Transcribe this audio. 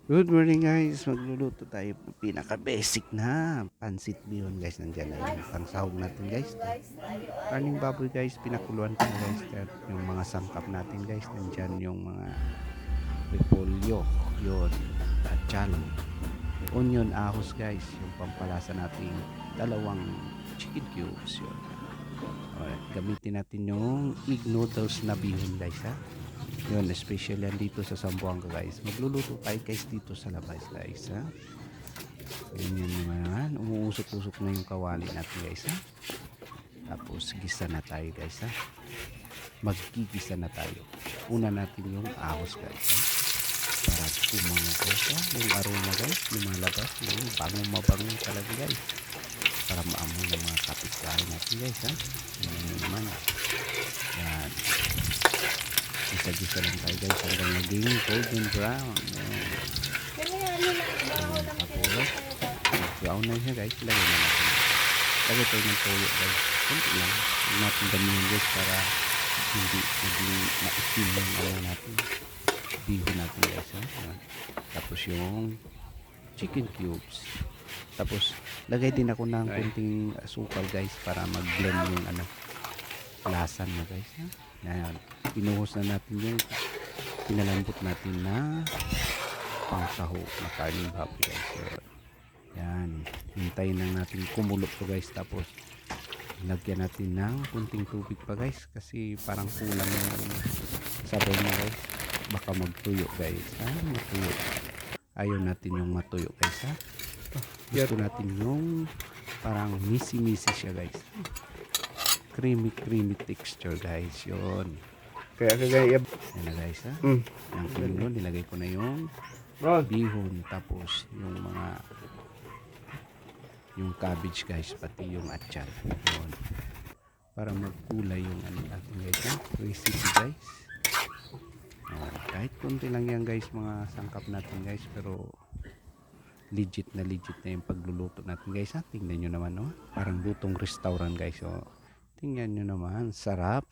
Good morning guys, magluluto tayo ng pinaka-basic na pansit bihon guys. Nandiyan na yung pangsahog natin guys. Karning baboy guys, pinakuluan ko na guys. At yung mga sangkap natin guys, nandiyan yung mga repolyo, yun, tachal, onion, ahos guys. Yung pampalasa nating dalawang chicken cubes yun. Alright, gamitin natin yung egg noodles na bihon guys ha. Yun, special yan dito sa Zamboanga guys. Magluluto tayo guys dito sa labas guys ha. Ganyan naman. Umuusok-usok na yung kawali natin guys ha. Tapos gisa na tayo guys ha. Maggigisa na tayo. Una natin yung ahos guys ha. Para kumanga guys ha. Yung aroma guys. Lumalabas. Yung bango talaga guys. Para maamoy ng mga kapitbahay natin guys ha. Yan naman. Yan. Gisa-gisa lang tayo guys hanggang naging golden brown. Tapos brown na siya guys, lagay tayo ng toyo guys, kunti lang, huwag natin damihan guys para hindi maitim yung natin, biho natin guys ha? Tapos yung chicken cubes, tapos lagay din ako ng kunting asukal guys para mag blend yung lasan na guys ha? Yan, pinuhos na natin yung pinalambot natin na pangsaho na karning baboy guys. So, yan, hintayin lang natin kumulo to guys. Tapos lagyan natin ng kunting tubig pa guys kasi parang kulang yung sabaw niya guys, baka magtuyo guys ha? Matuyo, ayaw natin yung matuyo guys ha. Gusto natin yung parang misi siya guys, creamy texture guys. Yun, Kaya kagaya. yan na guys ha. Ang kumulo, nilagay ko na yung bihon, tapos yung cabbage guys, pati yung atchal. Yun, para magkulay yung natin guys ha? Recipe guys. Kahit konti lang yan guys, mga sangkap natin guys, pero legit na yung pagluluto natin guys ha. Tingnan nyo naman no, parang lutong restaurant guys. So tingnan nyo naman, sarap.